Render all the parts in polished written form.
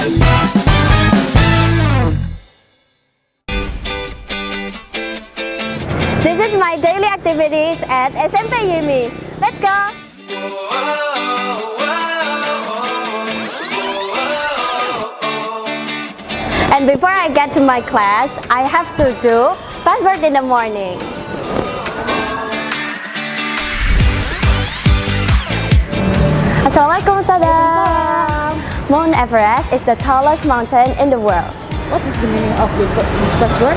This is my daily activities at SMP Yimi. Let's go! And before I get to my class, I have to do password in the morning. Assalamualaikum Ustazah. Mount Everest is the tallest mountain in the world. What is the meaning of this password?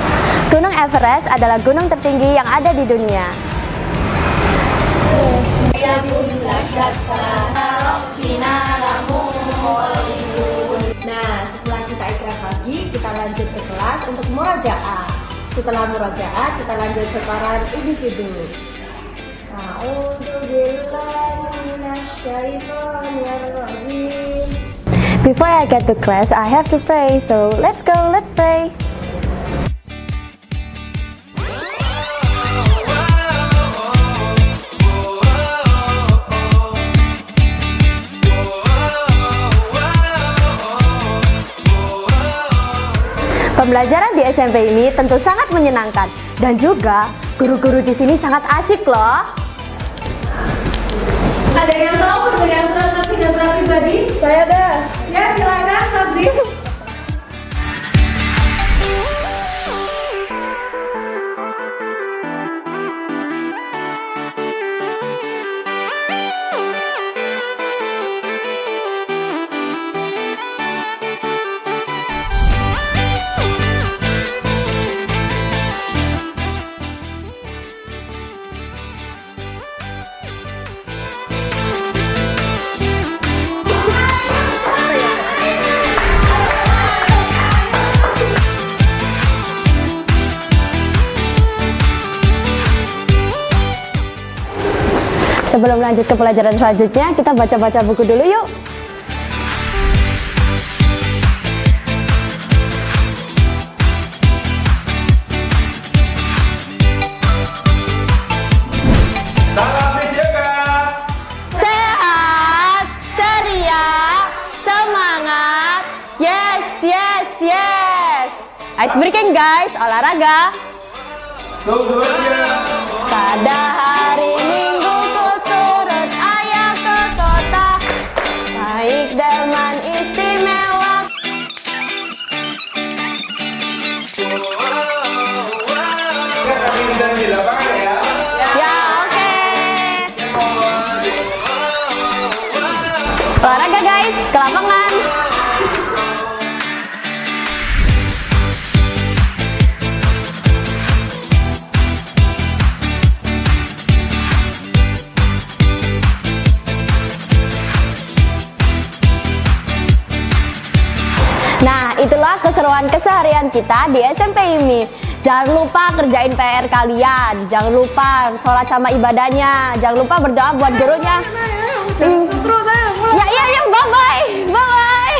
Gunung Everest adalah gunung tertinggi yang ada di dunia. Nah, setelah kita ikrar pagi, kita lanjut ke kelas untuk murajaah. Setelah murajaah, kita lanjut separan individu. Before I get to class, I have to pray. So let's go, let's pray. Pembelajaran di SMP ini tentu sangat menyenangkan dan juga guru-guru di sini sangat asyik loh. Ada yang tahu perbedaan surat khas dengan surat pribadi? Saya ada. Ya, silakan Sabri. Sebelum lanjut ke pelajaran selanjutnya, kita baca-baca buku dulu yuk. Salam dijaga. Sehat, ceria, semangat. Yes, yes, yes. Ice breaking guys, olahraga. Tunggu aja. Pada hari Minggu ku turut ayah ke kota, baik delman istimewa. Kami undang di lapangan ya. Ya oke. Olahraga guys, ke lapangan. Nah, itulah keseruan keseharian kita di SMP IMI. Jangan lupa kerjain PR kalian. Jangan lupa sholat sama ibadahnya. Jangan lupa berdoa buat gurunya. Terus saya mulai. Ya, bye-bye. Bye-bye.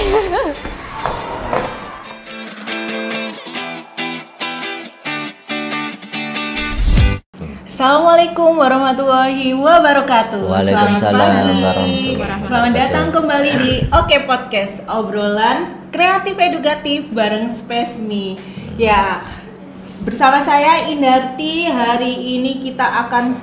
Assalamualaikum warahmatullahi wabarakatuh. Waalaikumsalam Selamat pagi. warahmatullahi wabarakatuh. Selamat datang kembali di Oke Podcast, obrolan kreatif edukatif bareng Space Me. Ya, bersama saya Indarti. Hari ini kita akan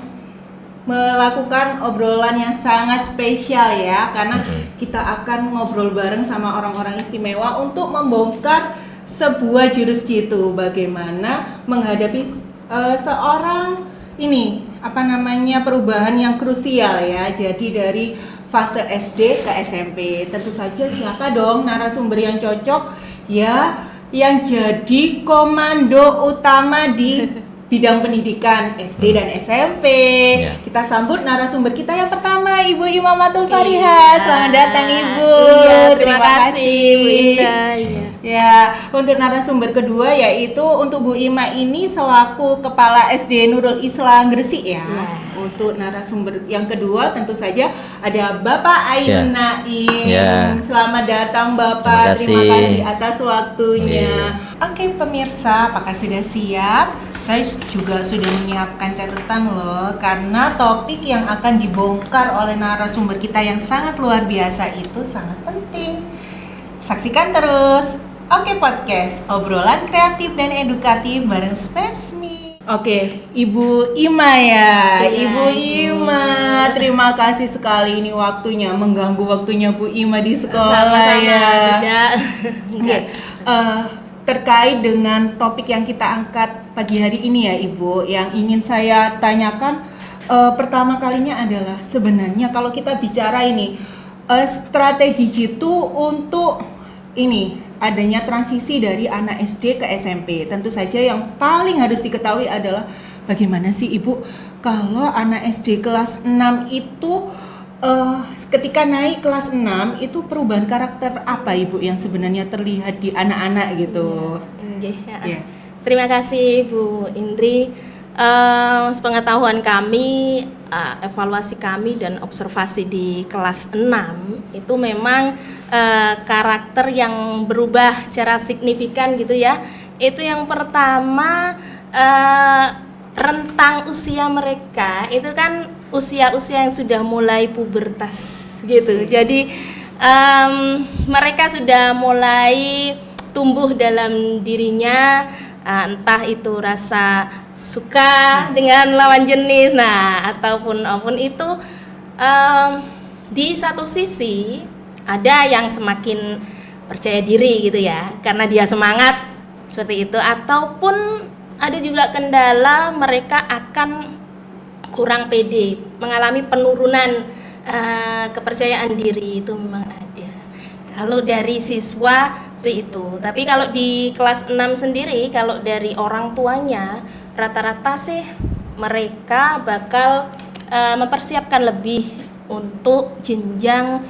melakukan obrolan yang sangat spesial ya, karena kita akan ngobrol bareng sama orang-orang istimewa untuk membongkar sebuah jurus jitu, bagaimana menghadapi seorang perubahan yang krusial ya. Jadi dari fase SD ke SMP. Tentu saja siapa dong narasumber yang cocok ya, yang jadi komando utama di bidang pendidikan SD dan SMP. Ya. Kita sambut narasumber kita yang pertama, Ibu Imamatul Farihah. Selamat datang Ibu. Terima kasih Bu Indah. Ya, untuk narasumber kedua yaitu untuk Bu Ima ini selaku Kepala SD Nurul Islam Gresik ya. Untuk narasumber yang kedua tentu saja ada Bapak Ainun Naim. Ya. Selamat datang Bapak. Terima kasih. Terima kasih atas waktunya. Iya. Oke pemirsa, apakah sudah siap? Saya juga sudah menyiapkan catatan loh, karena topik yang akan dibongkar oleh narasumber kita yang sangat luar biasa itu sangat penting. Saksikan terus Oke Podcast, obrolan kreatif dan edukatif bareng Spesmi. Oke, Ibu Ima ya. Iya, Ibu Ima, terima kasih sekali ini waktunya, mengganggu waktunya Bu Ima di sekolah Sama-sama, ya. tidak. Oke, terkait dengan topik yang kita angkat pagi hari ini ya Ibu, yang ingin saya tanyakan pertama kalinya adalah sebenarnya kalau kita bicara ini strategi jitu untuk ini adanya transisi dari anak SD ke SMP. Tentu saja yang paling harus diketahui adalah bagaimana sih Ibu kalau anak SD kelas 6 itu ketika naik kelas 6 itu perubahan karakter apa Ibu yang sebenarnya terlihat di anak-anak gitu. Ya. Terima kasih Bu Indri. Sepengetahuan kami, evaluasi kami dan observasi di kelas 6 itu memang karakter yang berubah secara signifikan gitu ya. Itu yang pertama, rentang usia mereka itu kan usia-usia yang sudah mulai pubertas gitu. Jadi mereka sudah mulai tumbuh dalam dirinya, entah itu rasa suka dengan lawan jenis, nah ataupun itu di satu sisi ada yang semakin percaya diri gitu ya, karena dia semangat seperti itu, ataupun ada juga kendala mereka akan kurang pede, mengalami penurunan kepercayaan diri, itu memang ada. Kalau dari siswa seperti itu. Tapi kalau di kelas 6 sendiri, kalau dari orang tuanya rata-rata sih mereka bakal mempersiapkan lebih untuk jenjang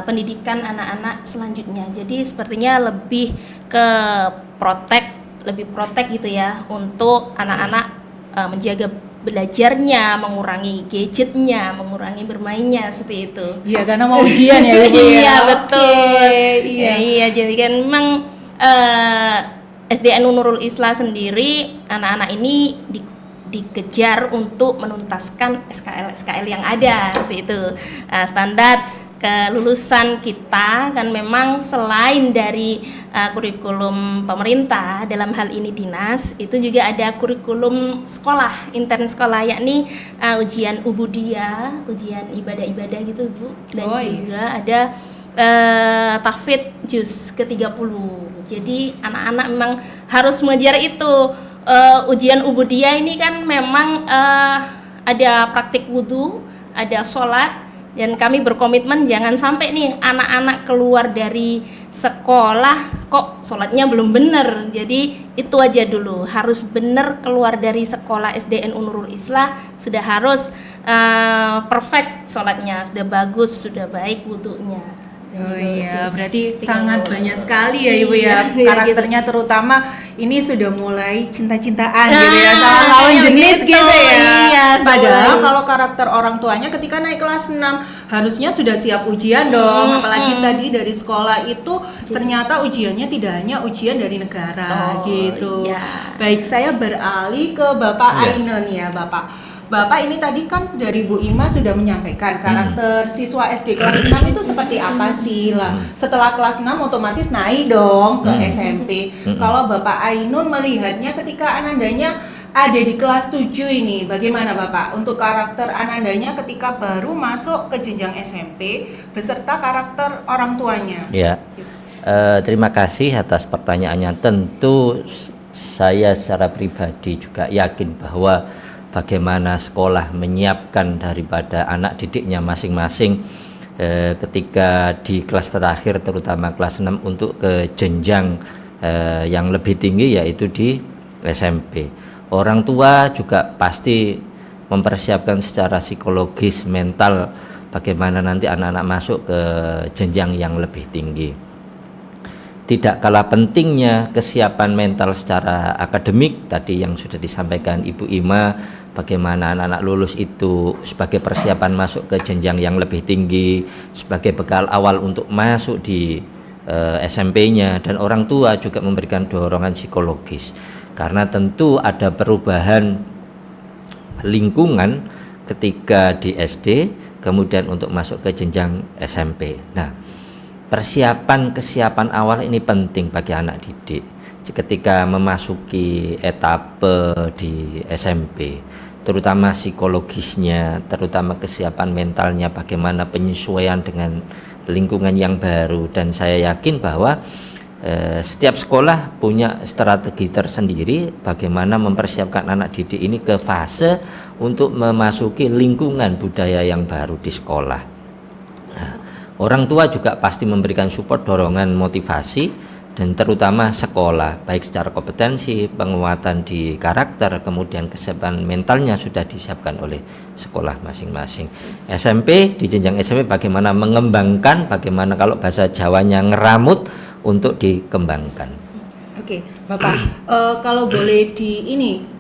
pendidikan anak-anak selanjutnya. Jadi sepertinya lebih ke lebih protek gitu ya, untuk anak-anak menjaga belajarnya, mengurangi gadgetnya, mengurangi bermainnya, seperti itu. Iya, karena mau ujian ya Ibu ya. Iya, betul. Iya. Iya, jadi kan memang SDN Nurul Islah sendiri, anak-anak ini dikejar untuk menuntaskan SKL yang ada, seperti itu. Standar kelulusan kita kan memang selain dari kurikulum pemerintah, dalam hal ini dinas, itu juga ada kurikulum sekolah, intern sekolah, yakni ujian ubudiyah, ujian ibadah-ibadah gitu Bu, dan juga ada tahfidz juz ke-30. Jadi anak-anak memang harus mengejar itu. Ujian ubudiyah ini kan memang ada praktik wudhu, ada sholat, dan kami berkomitmen jangan sampai nih anak-anak keluar dari sekolah kok sholatnya belum benar. Jadi itu aja dulu, harus benar keluar dari sekolah SDN Nurul Islah, sudah harus perfect sholatnya, sudah bagus, sudah baik wudunya. Oh iya, berarti 30. sangat banyak sekali ya Ibu ya, Iya, karakternya gitu. Terutama ini sudah mulai cinta-cintaan Ah, gitu ya, sama lawan iya, jenis gitu. gitu ya. Iya, Padahal betul. kalau karakter orang tuanya ketika naik kelas 6 harusnya sudah siap ujian dong, apalagi tadi dari sekolah itu ternyata ujiannya tidak hanya ujian dari negara gitu. Iya. Baik, saya beralih ke Bapak Ainun ya Bapak. Bapak ini tadi kan dari Bu Ima sudah menyampaikan karakter siswa SD kelas 6 itu seperti apa sih lah. Setelah kelas 6 otomatis naik dong ke SMP. Kalau Bapak Ainun melihatnya ketika anandanya ada di kelas 7 ini, bagaimana Bapak untuk karakter anandanya ketika baru masuk ke jenjang SMP beserta karakter orang tuanya? Ya, terima kasih atas pertanyaannya. Tentu saya secara pribadi juga yakin bahwa bagaimana sekolah menyiapkan daripada anak didiknya masing-masing ketika di kelas terakhir, terutama kelas 6 untuk ke jenjang yang lebih tinggi, yaitu di SMP. Orang tua juga pasti mempersiapkan secara psikologis, mental, bagaimana nanti anak-anak masuk ke jenjang yang lebih tinggi. Tidak kalah pentingnya kesiapan mental secara akademik tadi yang sudah disampaikan Ibu Ima, bagaimana anak-anak lulus itu sebagai persiapan masuk ke jenjang yang lebih tinggi, sebagai bekal awal untuk masuk di SMP-nya, dan orang tua juga memberikan dorongan psikologis karena tentu ada perubahan lingkungan ketika di SD kemudian untuk masuk ke jenjang SMP. Nah, kesiapan awal ini penting bagi anak didik ketika memasuki etape di SMP, terutama psikologisnya, terutama kesiapan mentalnya, bagaimana penyesuaian dengan lingkungan yang baru. Dan saya yakin bahwa setiap sekolah punya strategi tersendiri bagaimana mempersiapkan anak didik ini ke fase untuk memasuki lingkungan budaya yang baru di sekolah. Nah, orang tua juga pasti memberikan support, dorongan, motivasi, dan terutama sekolah, baik secara kompetensi, penguatan di karakter, kemudian kesiapan mentalnya sudah disiapkan oleh sekolah masing-masing. SMP, di jenjang SMP bagaimana mengembangkan, bagaimana kalau bahasa Jawanya ngeramut untuk dikembangkan. Oke, Bapak, kalau boleh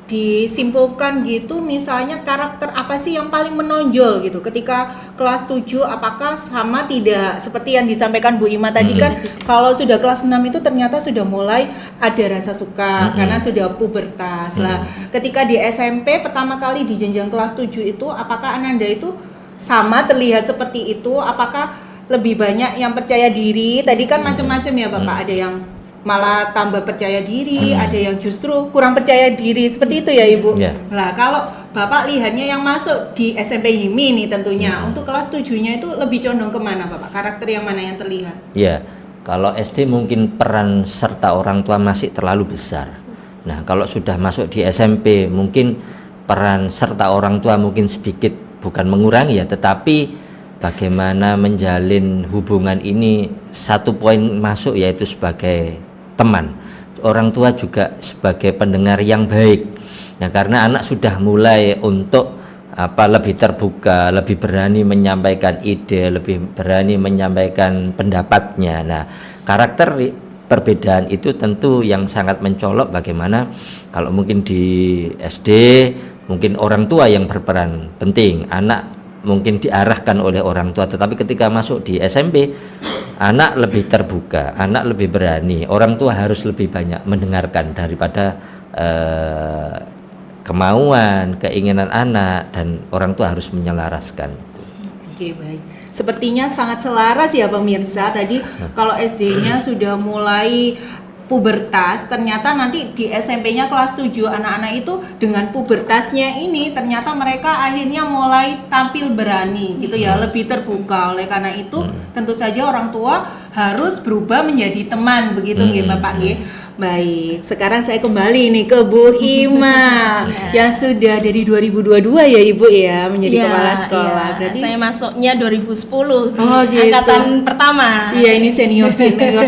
disimpulkan gitu, misalnya karakter apa sih yang paling menonjol gitu ketika kelas 7, apakah sama tidak seperti yang disampaikan Bu Ima tadi kan, kalau sudah kelas 6 itu ternyata sudah mulai ada rasa suka karena sudah pubertas. Lah, ketika di SMP pertama kali di jenjang kelas 7 itu, apakah Ananda itu sama terlihat seperti itu? Apakah lebih banyak yang percaya diri? Tadi kan macam-macam ya Bapak, ada yang malah tambah percaya diri, ada yang justru kurang percaya diri, seperti itu ya Ibu. Nah, kalau Bapak lihatnya yang masuk di SMP HIMI nih tentunya, untuk kelas 7-nya itu lebih condong kemana Bapak? Karakter yang mana yang terlihat? Ya, kalau SD mungkin peran serta orang tua masih terlalu besar. Nah, kalau sudah masuk di SMP mungkin peran serta orang tua mungkin sedikit bukan mengurangi ya, tetapi bagaimana menjalin hubungan ini, satu poin masuk yaitu sebagai teman. Orang tua juga sebagai pendengar yang baik. Nah, karena anak sudah mulai untuk lebih terbuka, lebih berani menyampaikan ide, lebih berani menyampaikan pendapatnya. Nah, karakter perbedaan itu tentu yang sangat mencolok. Bagaimana kalau mungkin di SD mungkin orang tua yang berperan penting, anak mungkin diarahkan oleh orang tua, tetapi ketika masuk di SMP anak lebih terbuka, anak lebih berani, orang tua harus lebih banyak mendengarkan daripada kemauan, keinginan anak, dan orang tua harus menyelaraskan. Oke, baik. Sepertinya sangat selaras ya pemirsa. Tadi kalau SD-nya sudah mulai pubertas, ternyata nanti di SMP-nya kelas 7 anak-anak itu dengan pubertasnya ini ternyata mereka akhirnya mulai tampil berani gitu ya, lebih terbuka. Oleh karena itu tentu saja orang tua harus berubah menjadi teman, begitu nggih Bapak nggih. Baik, sekarang saya kembali nih ke Bu Ima yang sudah dari 2022 ya Ibu ya menjadi kepala sekolah. Berarti saya masuknya 2010 gitu. Angkatan pertama. Iya, ini senior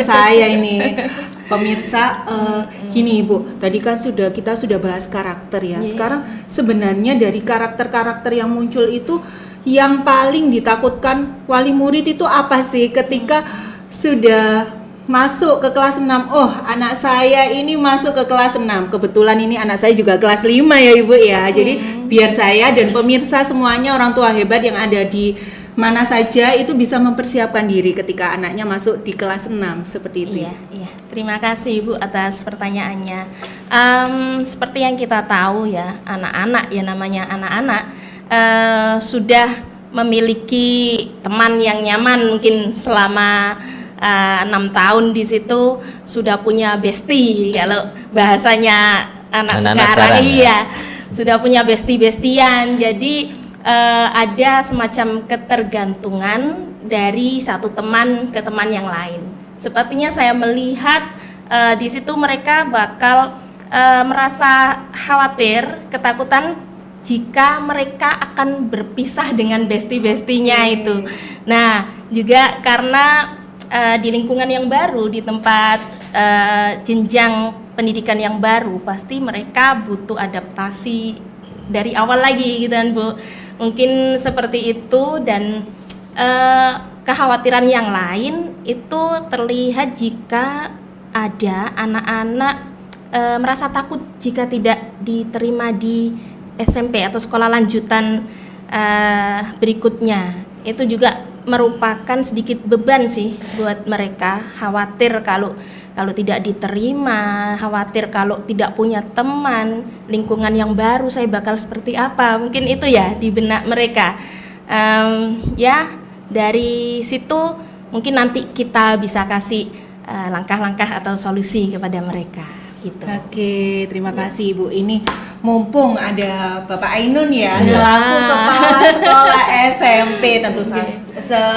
saya ini. Pemirsa, gini Ibu, tadi kan kita sudah bahas karakter ya. Sekarang sebenarnya dari karakter-karakter yang muncul itu yang paling ditakutkan wali murid itu apa sih ketika sudah masuk ke kelas 6? Oh, anak saya ini masuk ke kelas 6. Kebetulan ini anak saya juga kelas 5 ya Ibu ya. Jadi biar saya dan pemirsa semuanya, orang tua hebat yang ada di mana saja itu bisa mempersiapkan diri ketika anaknya masuk di kelas 6 seperti itu. Iya. Terima kasih Ibu atas pertanyaannya. Seperti yang kita tahu ya, anak-anak ya namanya anak-anak sudah memiliki teman yang nyaman mungkin selama 6 tahun di situ, sudah punya bestie kalau bahasanya anak sekarang iya. Sudah punya bestie-bestian. Jadi ada semacam ketergantungan dari satu teman ke teman yang lain. Sepertinya saya melihat di situ mereka bakal merasa khawatir, ketakutan jika mereka akan berpisah dengan bestie-bestinya itu. Nah, juga karena di lingkungan yang baru, di tempat jenjang pendidikan yang baru, pasti mereka butuh adaptasi dari awal lagi gitu kan Bu. Mungkin seperti itu, dan kekhawatiran yang lain itu terlihat jika ada anak-anak merasa takut jika tidak diterima di SMP atau sekolah lanjutan berikutnya. Itu juga merupakan sedikit beban sih buat mereka, khawatir kalau tidak diterima, khawatir kalau tidak punya teman, lingkungan yang baru saya bakal seperti apa, mungkin itu ya di benak mereka. Ya dari situ mungkin nanti kita bisa kasih langkah-langkah atau solusi kepada mereka gitu. Oke, terima kasih Ibu. Ini mumpung ada Bapak Ainun ya, Iya. selaku kepala sekolah SMP,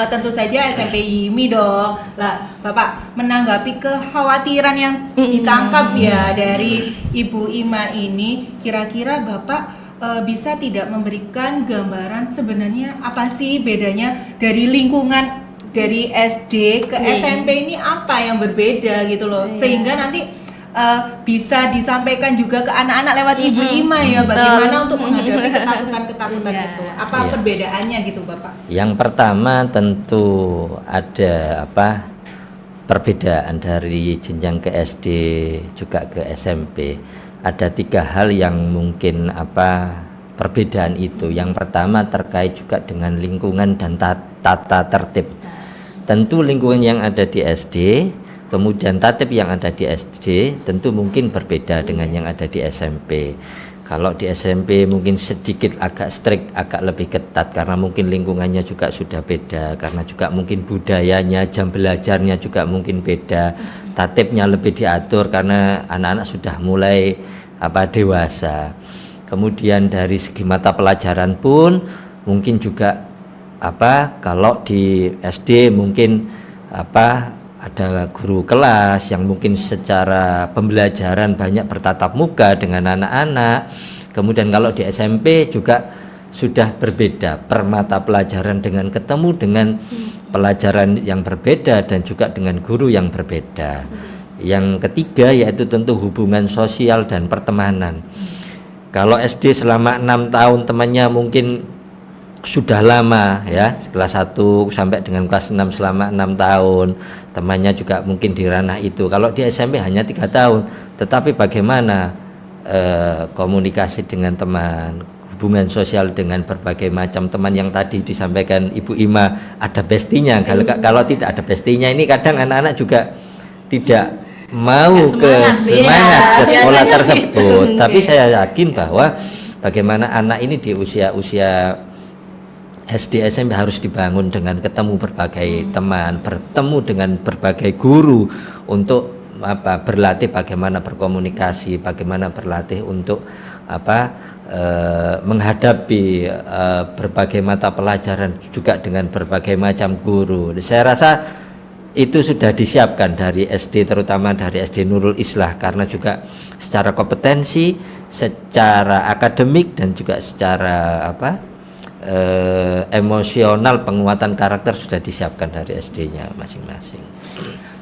tentu saja SMP YIMI dong. Lah, Bapak menanggapi kekhawatiran yang ditangkap ya dari Ibu Ima ini, kira-kira Bapak bisa tidak memberikan gambaran sebenarnya apa sih bedanya dari lingkungan dari SD ke SMP ini, apa yang berbeda gitu loh, sehingga nanti bisa disampaikan juga ke anak-anak lewat Ibu Ima ya, bagaimana untuk menghadapi ketakutan-ketakutan itu, apa Iya. perbedaannya gitu Bapak? Yang pertama tentu ada perbedaan dari jenjang ke SD juga ke SMP. Ada 3 hal yang mungkin perbedaan itu. Yang pertama terkait juga dengan lingkungan dan tata tertib. Tentu lingkungan yang ada di SD, kemudian tatib yang ada di SD tentu mungkin berbeda dengan yang ada di SMP. Kalau di SMP mungkin sedikit agak strict, agak lebih ketat karena mungkin lingkungannya juga sudah beda, karena juga mungkin budayanya, jam belajarnya juga mungkin beda. Tatibnya lebih diatur karena anak-anak sudah mulai dewasa. Kemudian dari segi mata pelajaran pun mungkin juga kalau di SD mungkin ada guru kelas yang mungkin secara pembelajaran banyak bertatap muka dengan anak-anak. Kemudian kalau di SMP juga sudah berbeda per mata pelajaran dengan ketemu dengan pelajaran yang berbeda dan juga dengan guru yang berbeda. Yang ketiga yaitu tentu hubungan sosial dan pertemanan. Kalau SD selama 6 tahun temannya mungkin sudah lama ya, kelas 1 sampai dengan kelas 6 selama 6 tahun temannya juga mungkin di ranah itu. Kalau di SMP hanya 3 tahun, tetapi bagaimana komunikasi dengan teman, hubungan sosial dengan berbagai macam teman yang tadi disampaikan Ibu Ima, ada bestinya. Kalau tidak ada bestinya ini kadang anak-anak juga tidak mau semangat ke sekolah tersebut. Tapi saya yakin bahwa bagaimana anak ini di usia SD SMP harus dibangun dengan ketemu berbagai teman, bertemu dengan berbagai guru untuk berlatih bagaimana berkomunikasi, bagaimana berlatih untuk menghadapi berbagai mata pelajaran juga dengan berbagai macam guru. Saya rasa itu sudah disiapkan dari SD, terutama dari SD Nurul Islah, karena juga secara kompetensi, secara akademik dan juga secara emosional, penguatan karakter sudah disiapkan dari SD-nya masing-masing.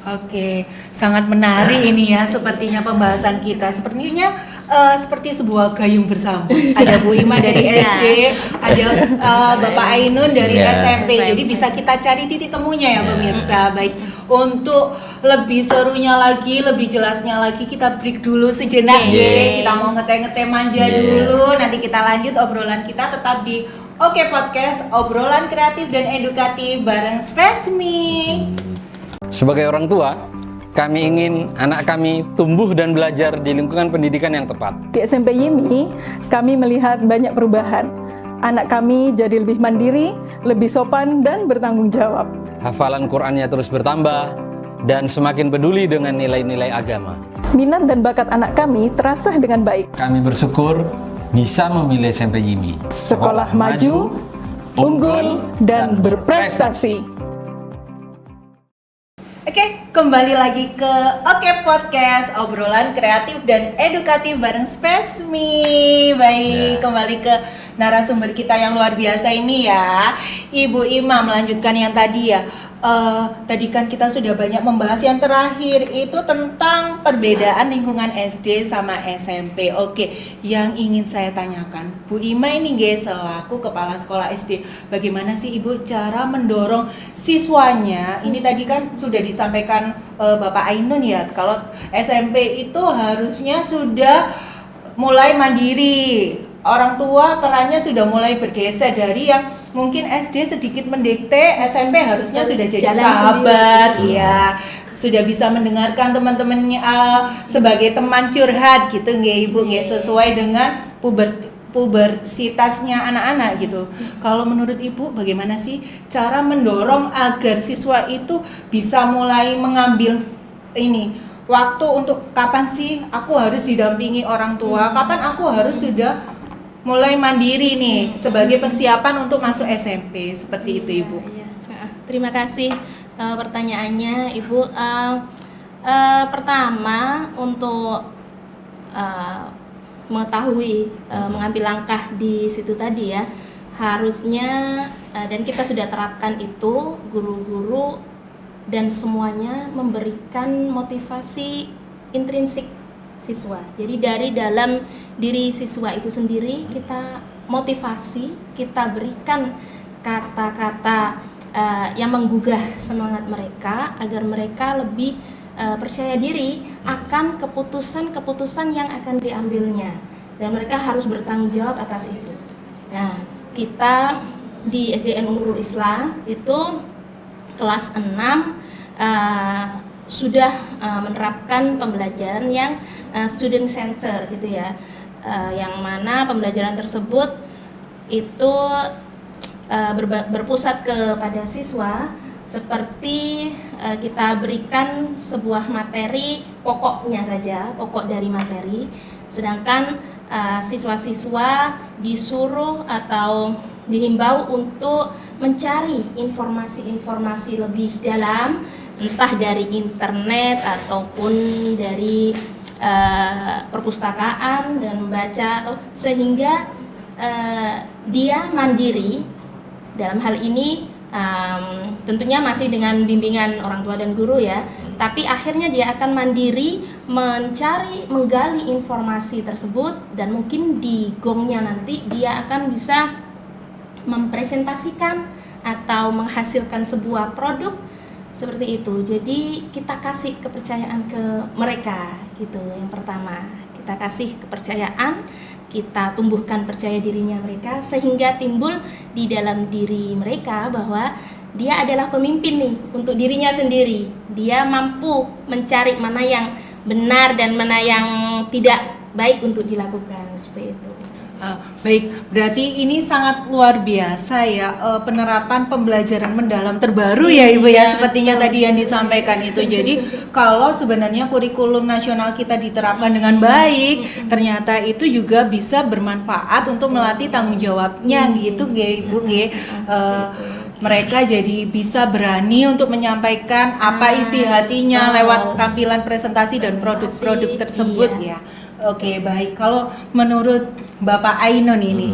Oke, sangat menarik ini ya, sepertinya pembahasan kita sepertinya seperti sebuah gayung bersambut. Ada Bu Ima dari SD, ada Bapak Ainun dari SMP. Jadi bisa kita cari titik temunya ya pemirsa. Baik, untuk lebih serunya lagi, lebih jelasnya lagi, kita break dulu sejenak deh. Kita mau ngeteh-ngeteh manja dulu. Nanti kita lanjut obrolan kita tetap di Oke Podcast, obrolan kreatif dan edukatif bareng Spesmi. Sebagai orang tua, kami ingin anak kami tumbuh dan belajar di lingkungan pendidikan yang tepat. Di SMP YIMI, kami melihat banyak perubahan. Anak kami jadi lebih mandiri, lebih sopan, dan bertanggung jawab. Hafalan Qur'annya terus bertambah dan semakin peduli dengan nilai-nilai agama. Minat dan bakat anak kami terasah dengan baik. Kami bersyukur bisa memilih SMP YIMI. Sekolah maju, unggul, dan berprestasi. Oke, kembali lagi ke Oke Podcast, obrolan kreatif dan edukatif bareng Spesmi. Baik, kembali ke narasumber kita yang luar biasa ini ya, Ibu Ima, melanjutkan yang tadi ya. Tadi kan kita sudah banyak membahas yang terakhir itu tentang perbedaan lingkungan SD sama SMP. Oke, yang ingin saya tanyakan, Bu Ima ini guys, selaku kepala sekolah SD, bagaimana sih Ibu cara mendorong siswanya? Ini tadi kan sudah disampaikan Bapak Ainun ya, kalau SMP itu harusnya sudah mulai mandiri. Orang tua perannya sudah mulai bergeser dari yang mungkin SD sedikit mendikte, SMP harusnya sudah jadi sahabat, ya, sudah bisa mendengarkan teman-temannya sebagai teman curhat gitu, nggak Ibu, nggak sesuai dengan pubersitasnya anak-anak gitu. Kalau menurut Ibu bagaimana sih cara mendorong agar siswa itu bisa mulai mengambil ini waktu untuk kapan sih aku harus didampingi orang tua, kapan aku harus sudah mulai mandiri nih sebagai persiapan untuk masuk SMP, seperti itu Ibu. Iya. Terima kasih pertanyaannya Ibu. Pertama untuk mengetahui mengambil langkah di situ tadi ya, harusnya dan kita sudah terapkan itu, guru-guru dan semuanya memberikan motivasi intrinsik siswa. Jadi dari dalam diri siswa itu sendiri kita motivasi, kita berikan kata-kata yang menggugah semangat mereka agar mereka lebih percaya diri akan keputusan-keputusan yang akan diambilnya, dan mereka harus bertanggung jawab atas itu. Nah, kita di SDN Nurul Islam itu kelas 6 sudah menerapkan pembelajaran yang student center gitu ya, yang mana pembelajaran tersebut itu berpusat kepada siswa, seperti kita berikan sebuah materi pokoknya saja, pokok dari materi, sedangkan siswa-siswa disuruh atau dihimbau untuk mencari informasi-informasi lebih dalam, entah dari internet ataupun dari perpustakaan dan membaca, atau sehingga dia mandiri dalam hal ini. Tentunya masih dengan bimbingan orang tua dan guru ya, tapi akhirnya dia akan mandiri mencari, menggali informasi tersebut, dan mungkin di gongnya nanti dia akan bisa mempresentasikan atau menghasilkan sebuah produk seperti itu. Jadi kita kasih kepercayaan ke mereka gitu. Yang pertama, kita kasih kepercayaan, kita tumbuhkan percaya dirinya mereka, sehingga timbul di dalam diri mereka bahwa dia adalah pemimpin nih untuk dirinya sendiri. Dia mampu mencari mana yang benar dan mana yang tidak baik untuk dilakukan, seperti itu. Baik, berarti ini sangat luar biasa ya, penerapan pembelajaran mendalam terbaru ya Ibu ya, sepertinya tadi yang disampaikan itu. Jadi kalau sebenarnya kurikulum nasional kita diterapkan dengan baik, ternyata itu juga bisa bermanfaat untuk melatih tanggung jawabnya gitu Ibu. Mereka jadi bisa berani untuk menyampaikan apa isi hatinya lewat tampilan presentasi dan produk-produk tersebut ya. Oke, baik. Kalau menurut Bapak Ainun ini,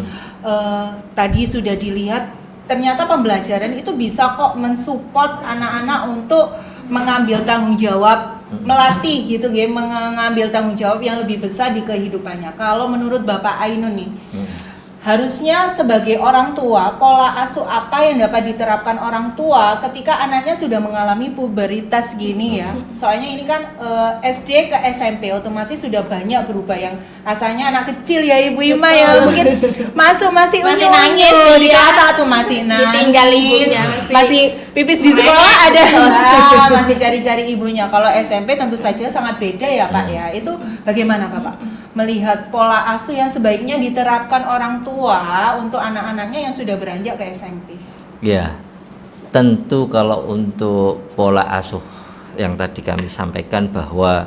tadi sudah dilihat ternyata pembelajaran itu bisa kok mensupport anak-anak untuk mengambil tanggung jawab, melatih gitu ya, mengambil tanggung jawab yang lebih besar di kehidupannya. Kalau menurut Bapak Ainun nih, harusnya sebagai orang tua, pola asuh apa yang dapat diterapkan orang tua ketika anaknya sudah mengalami puberitas gini ya? Soalnya ini kan SD ke SMP otomatis sudah banyak berubah, yang asalnya anak kecil ya Ibu Ima ya, mungkin masih nangis di ya. kelas 1 masih Ditinggal ibunya, masih pipis di sekolah ada, masih cari-cari ibunya. Kalau SMP tentu saja sangat beda ya Pak ya. Itu bagaimana Bapak melihat pola asuh yang sebaiknya diterapkan orang tua untuk anak-anaknya yang sudah beranjak ke SMP? Ya, tentu kalau untuk pola asuh yang tadi kami sampaikan bahwa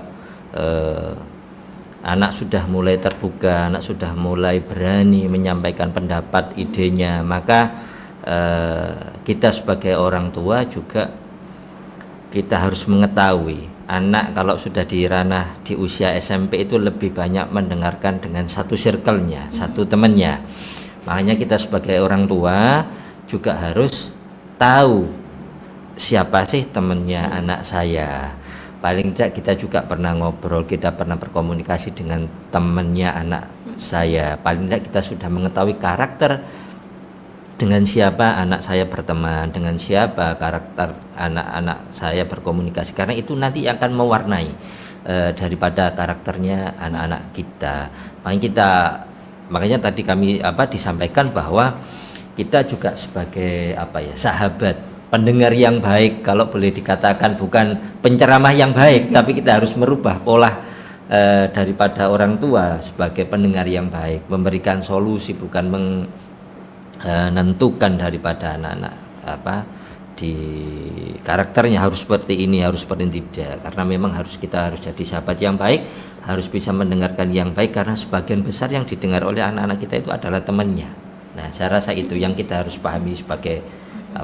anak sudah mulai terbuka, anak sudah mulai berani menyampaikan pendapat, idenya, maka kita sebagai orang tua juga kita harus mengetahui anak kalau sudah di ranah di usia SMP itu lebih banyak mendengarkan dengan satu circle-nya, satu temannya. Makanya kita sebagai orang tua juga harus tahu siapa sih temannya anak saya. Paling tidak kita juga pernah ngobrol, kita pernah berkomunikasi dengan temannya anak saya. Paling tidak kita sudah mengetahui karakter dengan siapa anak saya berteman, dengan siapa karakter anak-anak saya berkomunikasi, karena itu nanti akan mewarnai daripada karakternya anak-anak kita. Makanya tadi kami disampaikan bahwa kita juga sebagai sahabat, pendengar yang baik, kalau boleh dikatakan bukan penceramah yang baik, tapi kita harus merubah pola daripada orang tua sebagai pendengar yang baik, memberikan solusi bukan menentukan daripada anak-anak di karakternya harus seperti ini, harus seperti ini, tidak. Karena memang kita harus jadi sahabat yang baik, harus bisa mendengarkan yang baik, karena sebagian besar yang didengar oleh anak-anak kita itu adalah temannya. Nah, saya rasa itu yang kita harus pahami sebagai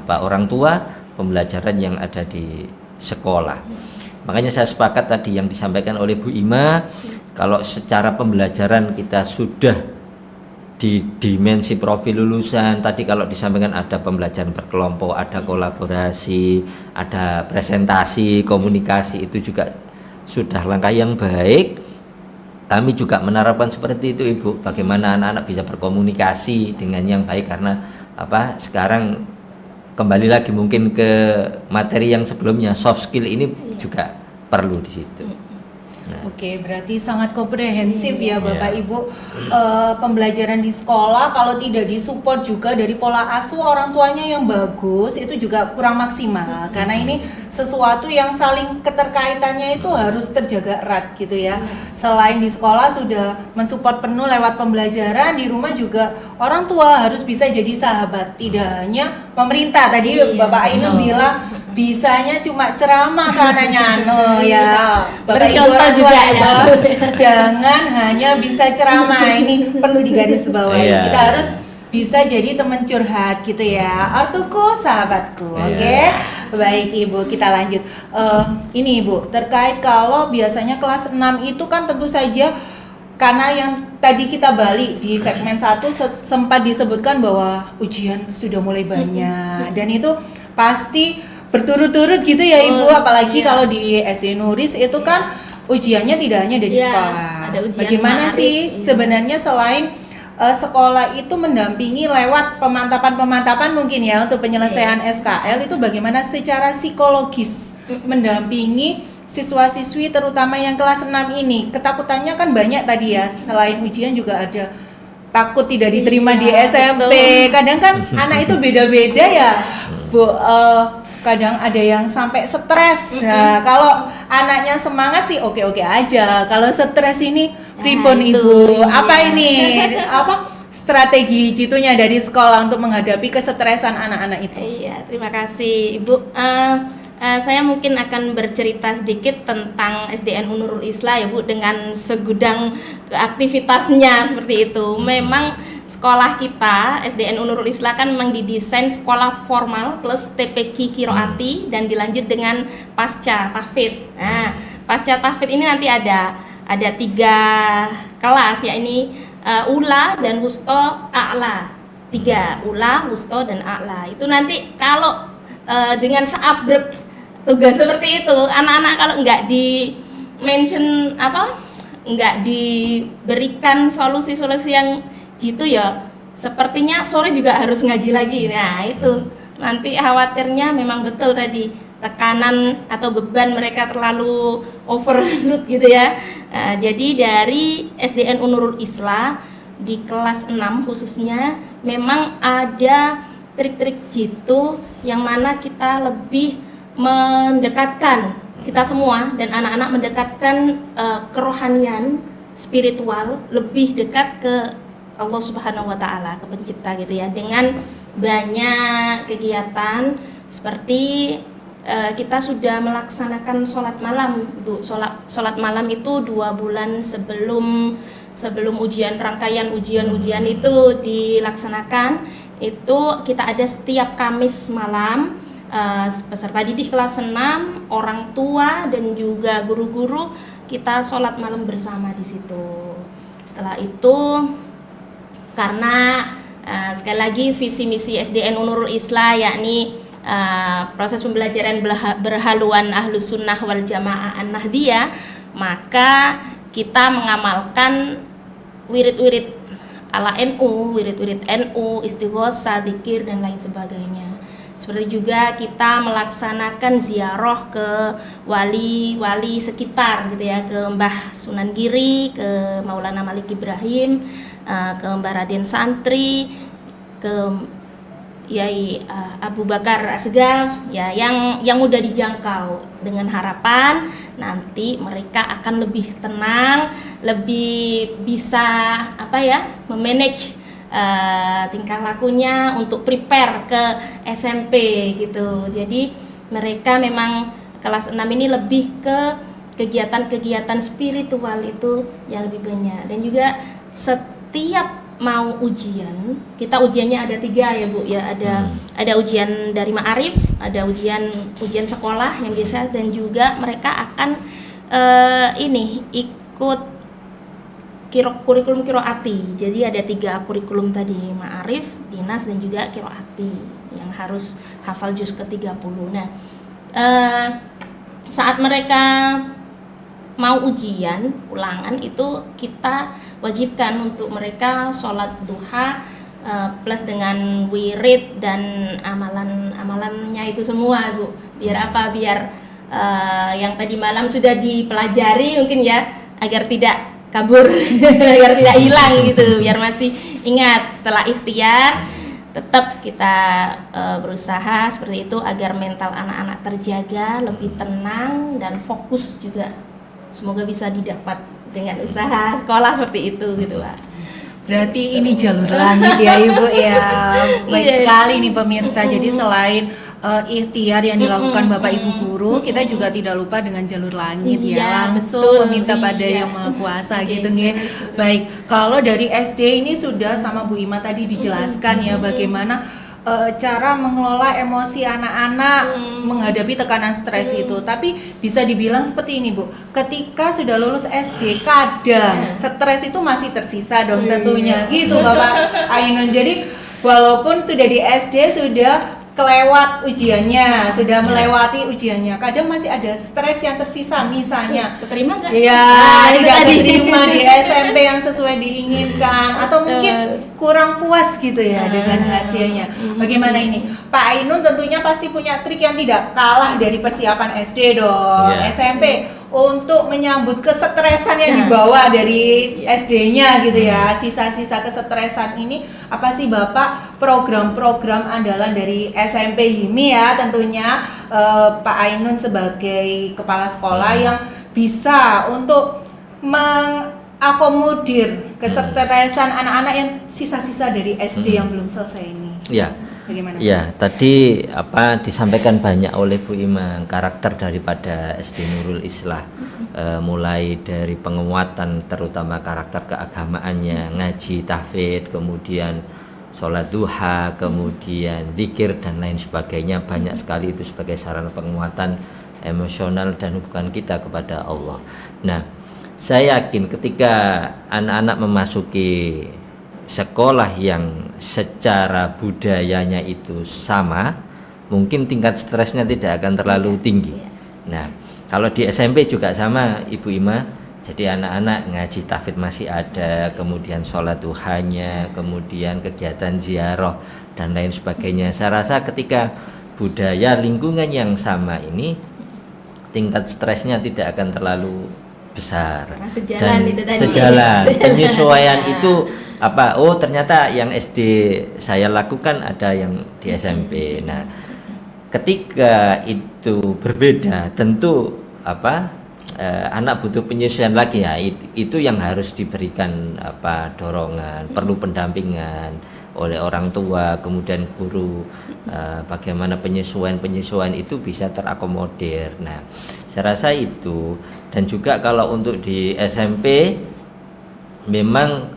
orang tua, pembelajaran yang ada di sekolah. Makanya saya sepakat tadi yang disampaikan oleh Bu Ima, kalau secara pembelajaran kita sudah di dimensi profil lulusan, tadi kalau disampaikan ada pembelajaran berkelompok, ada kolaborasi, ada presentasi, komunikasi, itu juga sudah langkah yang baik. Kami juga menerapkan seperti itu, Ibu, bagaimana anak-anak bisa berkomunikasi dengan yang baik, karena sekarang kembali lagi mungkin ke materi yang sebelumnya, soft skill ini juga perlu di situ. Oke, berarti sangat komprehensif ya Bapak Ibu. Pembelajaran di sekolah kalau tidak disupport juga dari pola asuh orang tuanya yang bagus, itu juga kurang maksimal. Karena ini sesuatu yang saling keterkaitannya itu harus terjaga erat gitu ya. Selain di sekolah sudah mensupport penuh lewat pembelajaran, di rumah juga orang tua harus bisa jadi sahabat. Tidak hanya pemerintah, tadi Bapak Ainun bilang bisanya cuma ceramah kananya ya. Bapak Ibu orang tua ya, jangan hanya bisa ceramah, ini perlu digarisbawahi. Kita harus bisa jadi teman curhat gitu ya, artuku sahabatku. Oke. Baik Ibu, kita lanjut. Ini Ibu, terkait kalau biasanya kelas 6 itu kan tentu saja, karena yang tadi kita balik di segmen 1 sempat disebutkan bahwa ujian sudah mulai banyak, dan itu pasti berturut-turut gitu ya Ibu, apalagi kalau di SD Nuris itu kan ujiannya tidak hanya dari sekolah. Bagaimana sih sebenarnya selain sekolah itu mendampingi lewat pemantapan mungkin ya untuk penyelesaian SKL, itu bagaimana secara psikologis mendampingi siswa-siswi terutama yang kelas 6 ini? Ketakutannya kan banyak tadi ya, selain ujian juga ada takut tidak diterima di SMP. Kadang kan anak itu beda-beda ya Bu, kadang ada yang sampai stres. Nah, kalau anaknya semangat sih oke-oke aja. Kalau stres ini pripun Ibu? Apa ini? Strategi jitunya dari sekolah untuk menghadapi kesetresan anak-anak itu? Iya, terima kasih Ibu. Saya mungkin akan bercerita sedikit tentang SDN Nurul Islah ya Bu, dengan segudang aktivitasnya seperti itu. Memang sekolah kita SDN Nurul Islah kan memang didesain sekolah formal plus TPQ Kiroati dan dilanjut dengan pasca tahfidz. Nah, pasca tahfidz ini nanti ada 3 kelas, yakni Ula dan Wusto A'la. 3 Ula, Wusto dan A'la. Itu nanti kalau dengan seabrek tugas seperti itu, anak-anak kalau nggak di mention nggak diberikan solusi-solusi yang gitu ya, sepertinya sore juga harus ngaji lagi. Nah itu nanti khawatirnya memang betul tadi, tekanan atau beban mereka terlalu overload gitu ya. Jadi dari SDN Nurul Islah di kelas 6 khususnya memang ada trik-trik jitu yang mana kita lebih mendekatkan, kita semua dan anak-anak mendekatkan kerohanian, spiritual, lebih dekat ke Allah Subhanahu wa Ta'ala, ke pencipta gitu ya, dengan banyak kegiatan seperti kita sudah melaksanakan sholat malam Bu. Sholat malam itu 2 bulan sebelum ujian, rangkaian ujian itu dilaksanakan. Itu kita ada setiap Kamis malam, peserta didik kelas 6, orang tua dan juga guru-guru, kita sholat malam bersama di situ. Setelah itu, karena sekali lagi visi misi SDN Nurul Islah yakni proses pembelajaran berhaluan Ahlus Sunnah wal Jamaah An-Nahdiyah, maka kita mengamalkan wirid-wirid ala NU, wirid-wirid NU, istighosah, zikir dan lain sebagainya. Seperti juga kita melaksanakan ziarah ke wali-wali sekitar gitu ya, ke Mbah Sunan Giri, ke Maulana Malik Ibrahim, ke Mbah Raden Santri, ke Yai Abu Bakar Asgaf ya, yang mudah dijangkau, dengan harapan nanti mereka akan lebih tenang, lebih bisa memanage tingkah lakunya untuk prepare ke SMP gitu. Jadi mereka memang kelas 6 ini lebih ke kegiatan-kegiatan spiritual itu yang lebih banyak. Dan juga setiap mau ujian, kita ujiannya ada 3 ya Bu ya, ada ujian dari Ma'arif, ada ujian sekolah yang biasa, dan juga mereka akan ikut kurikulum kiroati. Jadi ada 3 kurikulum tadi, Ma'arif, Dinas, dan juga kiroati yang harus hafal juz ke-30. Nah, saat mereka mau ujian ulangan itu kita wajibkan untuk mereka sholat duha plus dengan wirid dan amalan-amalannya itu semua Bu. Biar apa? Biar yang tadi malam sudah dipelajari mungkin ya, agar tidak kabur agar tidak hilang gitu, biar masih ingat. Setelah ikhtiar tetap kita berusaha seperti itu agar mental anak-anak terjaga, lebih tenang dan fokus juga. Semoga bisa didapat dengan usaha sekolah seperti itu gitu Pak. Berarti ini jalur langit ya Ibu ya. Baik sekali nih pemirsa. Jadi selain ikhtiar yang dilakukan Bapak Ibu guru, kita juga tidak lupa dengan jalur langit ya. Langsung meminta pada Yang Maha Kuasa gitu nggih. Baik, kalau dari SD ini sudah sama Bu Ima tadi dijelaskan ya bagaimana cara mengelola emosi anak-anak menghadapi tekanan stres itu. Tapi bisa dibilang seperti ini Bu, ketika sudah lulus SD kadang stres itu masih tersisa dong tentunya gitu Bapak Ainun. Jadi walaupun sudah di SD sudah kelewat ujiannya, sudah melewati ujiannya, kadang masih ada stres yang tersisa, misalnya Keterima nggak? ya tidak diterima di SMP yang sesuai diinginkan, atau mungkin kurang puas gitu ya dengan hasilnya. Bagaimana ini Pak Ainun? Tentunya pasti punya trik yang tidak kalah dari persiapan SD dong, SMP, untuk menyambut kesetresan yang dibawa dari SD-nya gitu ya. Sisa-sisa kesetresan ini apa sih Bapak program-program andalan dari SMP YIMI ya, tentunya Pak Ainun sebagai kepala sekolah yang bisa untuk mengakomodir kesetresan anak-anak yang sisa-sisa dari SD yang belum selesai ini. Ya. Bagaimana? Ya, tadi disampaikan banyak oleh Bu Ima karakter daripada SD Nurul Islah, mulai dari penguatan terutama karakter keagamaannya, ngaji, tahfidz, kemudian sholat duha, kemudian zikir dan lain sebagainya. Banyak sekali itu sebagai sarana penguatan emosional dan hubungan kita kepada Allah. Nah, saya yakin ketika anak-anak memasuki sekolah yang secara budayanya itu sama, mungkin tingkat stresnya tidak akan terlalu tinggi. Nah, kalau di SMP juga sama Ibu Ima, jadi anak-anak ngaji tahfidz masih ada, kemudian sholat duhanya, kemudian kegiatan ziarah dan lain sebagainya. Saya rasa ketika budaya lingkungan yang sama ini, tingkat stresnya tidak akan terlalu besar. Sejalan dan itu tadi. Sejalan penyesuaian itu ternyata yang SD saya lakukan ada yang di SMP. Nah, ketika itu berbeda, tentu anak butuh penyesuaian lagi ya. Itu yang harus diberikan dorongan, perlu pendampingan oleh orang tua, kemudian guru, bagaimana penyesuaian itu bisa terakomodir. Nah, saya rasa itu. Dan juga kalau untuk di SMP memang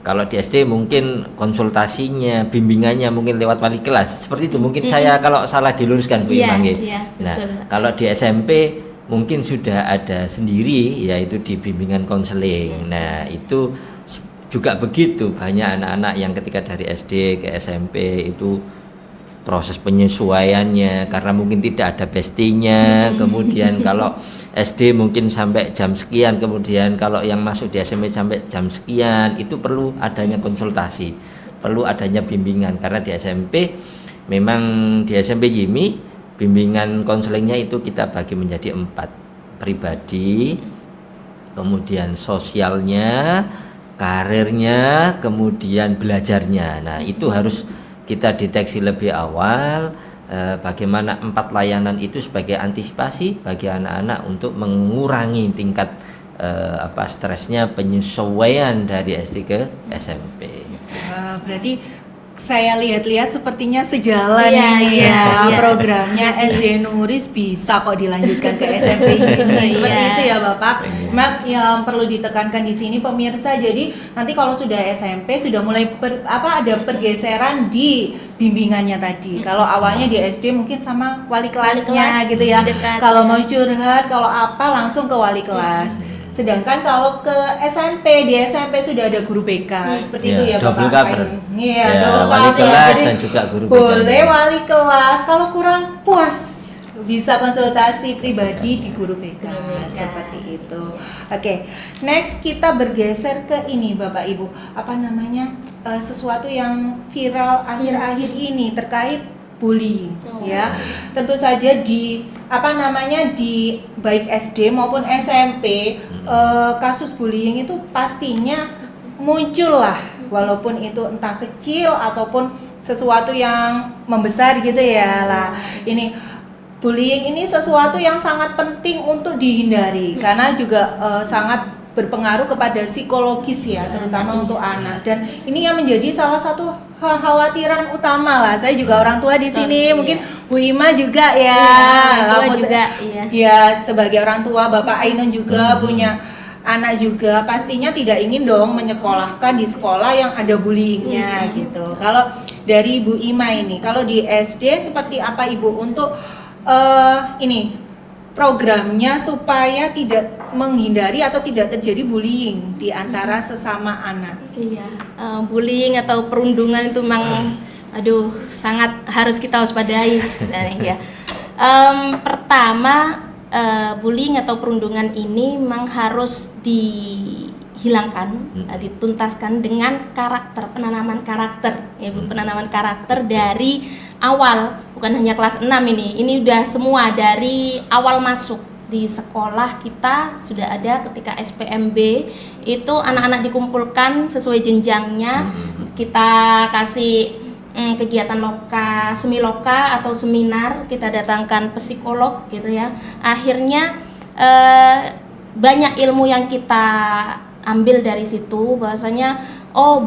kalau di SD mungkin konsultasinya, bimbingannya mungkin lewat wali kelas. Seperti itu mungkin saya kalau salah diluruskan Bu Ima. Nah, kalau di SMP mungkin sudah ada sendiri yaitu di bimbingan konseling. Nah, itu juga begitu, banyak anak-anak yang ketika dari SD ke SMP itu proses penyesuaiannya karena mungkin tidak ada bestingnya. Kemudian kalau SD mungkin sampai jam sekian, kemudian kalau yang masuk di SMP sampai jam sekian, itu perlu adanya konsultasi, perlu adanya bimbingan. Karena di SMP memang di SMP YIMI bimbingan konselingnya itu kita bagi menjadi 4, pribadi, kemudian sosialnya, karirnya, kemudian belajarnya. Nah, itu harus kita deteksi lebih awal, bagaimana 4 layanan itu sebagai antisipasi bagi anak-anak untuk mengurangi tingkat stresnya, penyesuaian dari SD ke SMP. Berarti saya lihat-lihat sepertinya sejalan Iya, ini iya, iya. programnya SD Nuris bisa kok dilanjutkan ke SMP ini. Seperti Iya. itu ya Bapak. Mak, yang perlu ditekankan di sini pemirsa, jadi nanti kalau sudah SMP sudah mulai ada pergeseran di bimbingannya tadi. Kalau awalnya di SD mungkin sama wali kelasnya kelas, gitu ya. dekat, Kalau ya. mau curhat, kalau apa langsung ke wali kelas. Sedangkan kalau ke SMP, di SMP sudah ada guru BK, seperti itu ya double Bapak. cover. Iya, Ya, double wali cover. kelas Jadi dan juga guru BK. boleh wali kelas, kalau kurang puas bisa konsultasi pribadi di guru BK, seperti itu. Oke, next kita bergeser ke ini Bapak Ibu, sesuatu yang viral akhir-akhir ini terkait bullying, ya. Tentu saja di baik SD maupun SMP kasus bullying itu pastinya muncul lah, walaupun itu entah kecil ataupun sesuatu yang membesar gitu ya lah. Ini bullying ini sesuatu yang sangat penting untuk dihindari karena juga sangat berpengaruh kepada psikologis ya, terutama untuk anak, dan ini yang menjadi salah satu kekhawatiran utama lah. Saya juga orang tua di sini, mungkin Bu Ima juga ya, Orang tua juga, iya. ya sebagai orang tua, Bapak Ainun juga punya anak juga, pastinya tidak ingin dong menyekolahkan di sekolah yang ada bullyingnya gitu. Kalau dari Bu Ima ini, kalau di SD seperti apa Ibu untuk ini programnya supaya tidak menghindari atau tidak terjadi bullying di antara sesama anak? Iya, bullying atau perundungan itu memang, sangat harus kita waspadai. Nah, ya. Pertama, bullying atau perundungan ini memang harus dihilangkan, dituntaskan dengan penanaman karakter, ya Bu, penanaman karakter dari awal, bukan hanya kelas 6 ini udah semua dari awal masuk. Di sekolah kita sudah ada ketika SPMB itu anak-anak dikumpulkan sesuai jenjangnya, kita kasih kegiatan semi loka atau seminar, kita datangkan psikolog gitu ya. Akhirnya banyak ilmu yang kita ambil dari situ, bahwasanya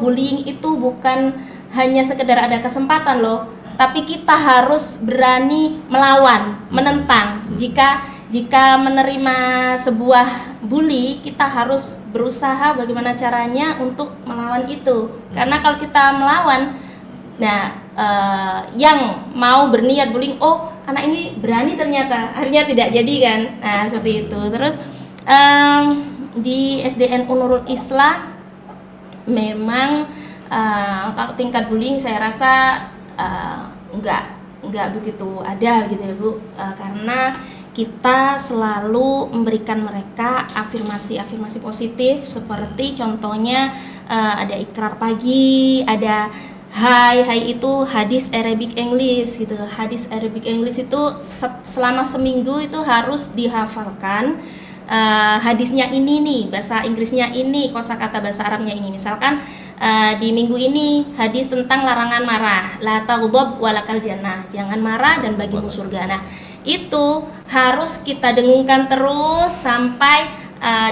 bullying itu bukan hanya sekedar ada kesempatan loh, tapi kita harus berani melawan, menentang. Jika menerima sebuah bully, kita harus berusaha bagaimana caranya untuk melawan itu. Karena kalau kita melawan, yang mau berniat bullying, anak ini berani ternyata, akhirnya tidak jadi kan. Nah, seperti itu. Terus di SDNU Nurul Islah memang kalau tingkat bullying saya rasa enggak begitu ada gitu ya Bu, karena kita selalu memberikan mereka afirmasi positif, seperti contohnya ada ikrar pagi, ada hai itu hadis Arabic English gitu. Hadis Arabic English itu selama seminggu itu harus dihafalkan. Hadisnya ini nih, bahasa Inggrisnya ini, kosakata bahasa Arabnya ini. Misalkan di minggu ini hadis tentang larangan marah, la taghdab walakal jannah, jangan marah dan bagimu surga. Nah, itu harus kita dengungkan terus sampai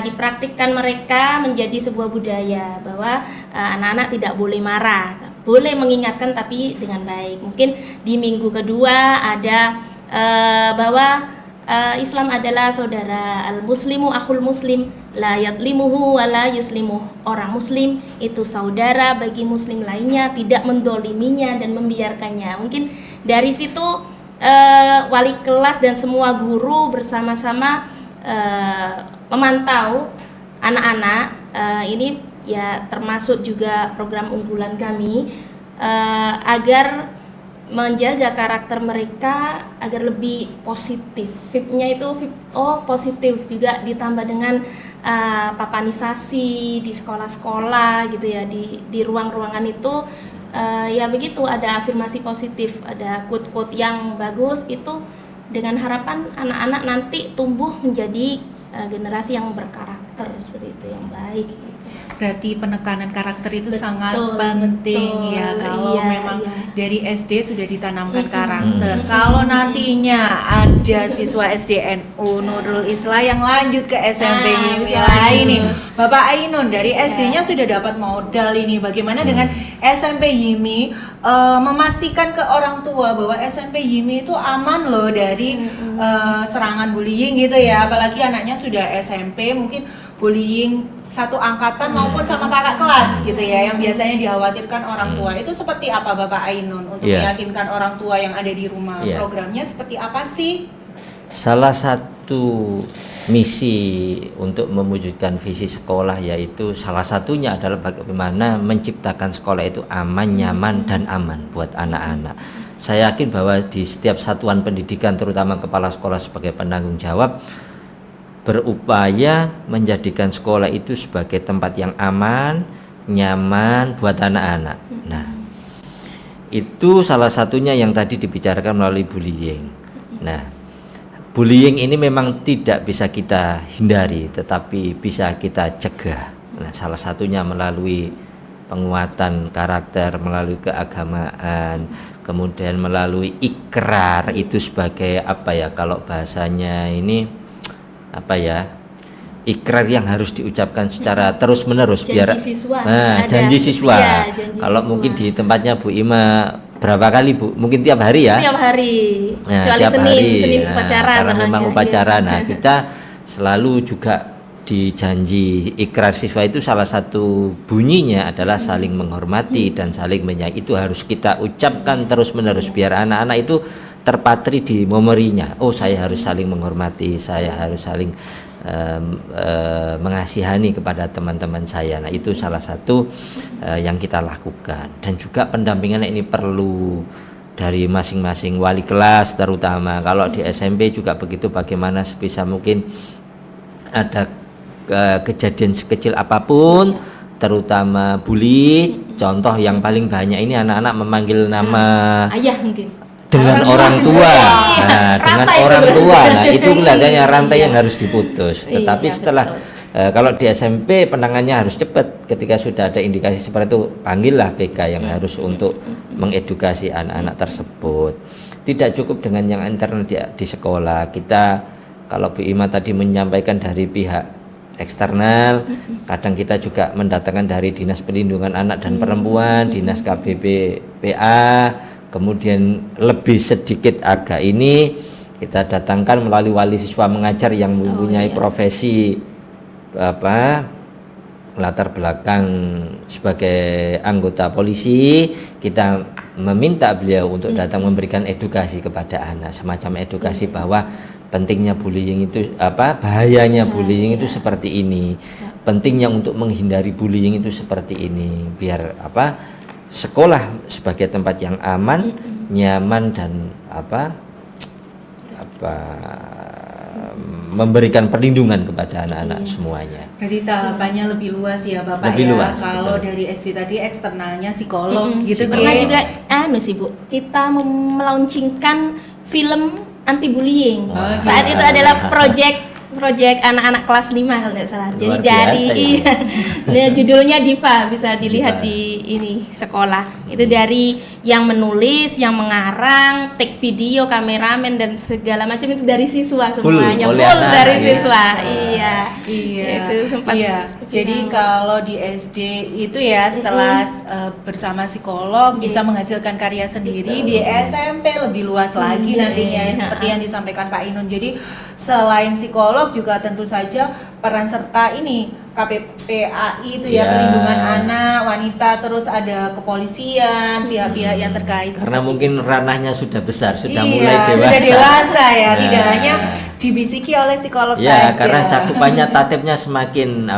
dipraktikkan mereka menjadi sebuah budaya bahwa anak-anak tidak boleh marah, boleh mengingatkan tapi dengan baik. Mungkin di minggu kedua ada bahwa Islam adalah saudara, al-muslimu akhul muslim, la yadlimuhu wa la yuslimuh. Orang muslim itu saudara bagi muslim lainnya, tidak mendoliminya dan membiarkannya. Mungkin dari situ wali kelas dan semua guru bersama-sama memantau anak-anak. Ini ya termasuk juga program unggulan kami, agar menjaga karakter mereka agar lebih positif. VIP-nya itu positif, juga ditambah dengan papanisasi di sekolah-sekolah gitu ya, di ruang-ruangan itu ya begitu, ada afirmasi positif, ada quote-quote yang bagus, itu dengan harapan anak-anak nanti tumbuh menjadi generasi yang berkarakter. karakter seperti itu yang baik. Berarti penekanan karakter itu Betul, sangat penting betul. ya kalau Iya, memang iya. dari SD sudah ditanamkan karakter. Kalau nantinya ada siswa SDNU Nurul Islah yang lanjut ke SMP bisa Yimila lanjut. ini, Bapak Ainun dari SD-nya sudah dapat modal ini. Bagaimana dengan SMP Yimi memastikan ke orang tua bahwa SMP Yimi itu aman loh dari serangan bullying gitu ya. Apalagi anaknya sudah SMP, mungkin bullying satu angkatan maupun sama kakak kelas gitu ya, yang biasanya dikhawatirkan orang tua. Itu seperti apa Bapak Ainun untuk Iya. meyakinkan orang tua yang ada di rumah? Iya. Programnya seperti apa sih? Salah satu misi untuk mewujudkan visi sekolah yaitu salah satunya adalah bagaimana menciptakan sekolah itu aman, nyaman, dan aman buat anak-anak. Saya yakin bahwa di setiap satuan pendidikan, terutama kepala sekolah sebagai penanggung jawab, berupaya menjadikan sekolah itu sebagai tempat yang aman, nyaman buat anak-anak. Nah, itu salah satunya yang tadi dibicarakan melalui bullying. Nah, bullying ini memang tidak bisa kita hindari, tetapi bisa kita cegah. Nah, salah satunya melalui penguatan karakter, melalui keagamaan, kemudian melalui ikrar itu sebagai apa ya, kalau bahasanya ini apa ya, ikrar yang harus diucapkan secara terus menerus Janji biar siswa, ada. janji siswa. Iya, janji Kalau siswa. mungkin di tempatnya Bu Ima berapa kali Bu? Mungkin tiap hari ya? Setiap hari, Nah, kecuali tiap Senin, hari. Senin Nah, upacara. karena memang soalnya. upacara. Iya. Nah, kita selalu juga di janji ikrar siswa itu salah satu bunyinya adalah saling menghormati dan saling menyayangi. Itu harus kita ucapkan terus menerus biar anak-anak itu terpatri di memorinya. Oh, saya harus saling menghormati, saya harus saling mengasihani kepada teman-teman saya. Nah, itu salah satu yang kita lakukan. Dan juga pendampingan ini perlu dari masing-masing wali kelas, terutama kalau di SMP juga begitu. Bagaimana sebisa mungkin ada kejadian sekecil apapun, terutama bully. Contoh yang paling banyak ini anak-anak memanggil nama Ayah mungkin. dengan orang tua. Nah, dengan Rantai orang itu. tua. Nah, itu kelihatannya rantai Iya. yang harus diputus. Tetapi Iya, setelah kalau di SMP penanganannya harus cepat. Ketika sudah ada indikasi seperti itu, panggillah BK yang harus untuk mengedukasi anak-anak tersebut. Tidak cukup dengan yang internal di sekolah. Kita, kalau Bu Ima tadi menyampaikan dari pihak eksternal, kadang kita juga mendatangkan dari Dinas Perlindungan Anak dan Perempuan, Dinas KBBPA, kemudian lebih sedikit agak ini kita datangkan melalui wali siswa mengajar yang mempunyai profesi latar belakang sebagai anggota polisi. Kita meminta beliau untuk datang memberikan edukasi kepada anak, semacam edukasi bahwa pentingnya bullying itu bahayanya bullying itu seperti ini, pentingnya untuk menghindari bullying itu seperti ini, biar sekolah sebagai tempat yang aman, nyaman, dan memberikan perlindungan kepada anak-anak semuanya. Berarti tahapannya lebih luas ya Bapak. Lebih ya. luas, Kalau betul. dari SD tadi eksternalnya psikolog gitu Pernah Ge. juga sih Bu, kita melaunchingkan film anti bullying. Wah, Saat gila. itu adalah project anak-anak kelas 5 kalau tidak salah. Jadi Luar dari biasa ini. iya, judulnya Diva, bisa dilihat Diva. di ini sekolah. Itu dari yang menulis, yang mengarang, take video, kameramen, dan segala macam itu dari siswa Full semuanya, oleh full anak-anak dari ya. siswa. Iya. Iya, Itu sempat iya. Jadi kalau di SD itu ya setelah bersama psikolog bisa menghasilkan karya sendiri. Di SMP lebih luas lagi nantinya ya, seperti yang disampaikan Pak Ainun. Jadi selain psikolog juga tentu saja peran serta ini KPPAI itu ya, Ya. perlindungan anak, wanita, terus ada kepolisian, pihak-pihak yang terkait. Karena mungkin ranahnya sudah besar, sudah Iya, mulai dewasa. sudah dewasa ya, Nah. tidak hanya dibisiki oleh psikolog Ya, saja. karena cakupannya tatipnya semakin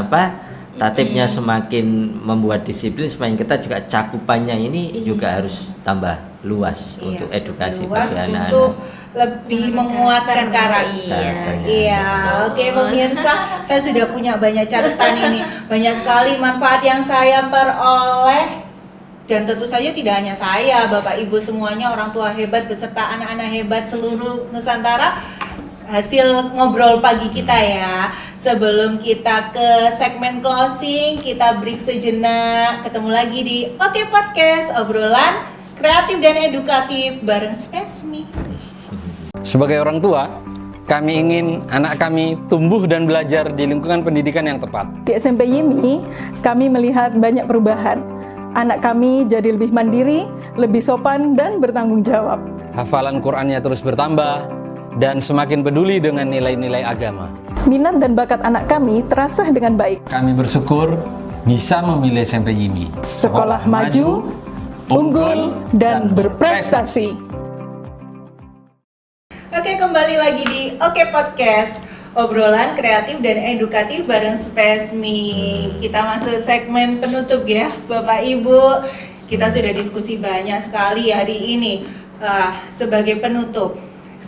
tatipnya semakin membuat disiplin, semakin kita juga cakupannya ini juga harus tambah luas Iya, untuk edukasi luas bagi anak-anak. untuk lebih menguatkan karakter. Iya. Iya, oke pemirsa, saya sudah punya banyak catatan ini, banyak sekali manfaat yang saya peroleh. Dan tentu saja tidak hanya saya, Bapak Ibu semuanya, orang tua hebat beserta anak-anak hebat seluruh Nusantara hasil ngobrol pagi kita ya. Sebelum kita ke segmen closing, kita break sejenak. Ketemu lagi di Oke Podcast, obrolan kreatif dan edukatif bareng Spesmi. Sebagai orang tua, kami ingin anak kami tumbuh dan belajar di lingkungan pendidikan yang tepat. Di SMP YIMI, kami melihat banyak perubahan. Anak kami jadi lebih mandiri, lebih sopan, dan bertanggung jawab. Hafalan Qur'annya terus bertambah dan semakin peduli dengan nilai-nilai agama. Minat dan bakat anak kami terasah dengan baik. Kami bersyukur bisa memilih SMP YIMI. Sekolah maju, unggul, dan berprestasi. Oke, kembali lagi di Oke Podcast, obrolan kreatif dan edukatif bareng Spesmi. Kita masuk segmen penutup ya, Bapak Ibu. Kita sudah diskusi banyak sekali hari ini. Sebagai penutup,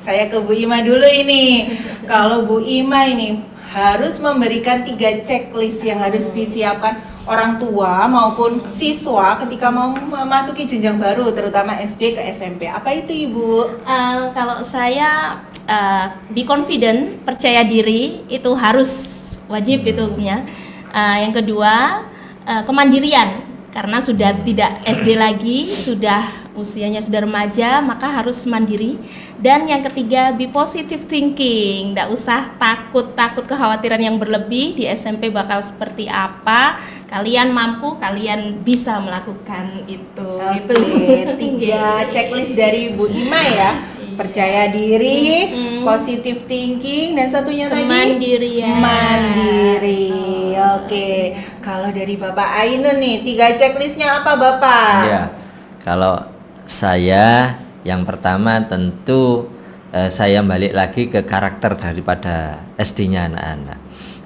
saya ke Bu Ima dulu ini. Kalau Bu Ima ini harus memberikan 3 checklist yang harus disiapkan orang tua maupun siswa ketika mau memasuki jenjang baru, terutama SD ke SMP. Apa itu, Ibu? Kalau saya be confident, percaya diri itu harus wajib itu ya. Yang kedua kemandirian, karena sudah tidak SD lagi, sudah usianya sudah remaja, maka harus mandiri. Dan yang ketiga, be positive thinking, tidak usah takut kekhawatiran yang berlebih di SMP bakal seperti apa. Kalian mampu, kalian bisa melakukan itu. Oke, 3 checklist dari Bu Ima ya. Percaya diri, positive thinking, dan satunya tadi Kemandirian. mandiri. Oke, kalau dari Bapak Ainun nih, 3 checklistnya apa Bapak? Ya, kalau saya yang pertama tentu saya balik lagi ke karakter daripada SD-nya anak-anak.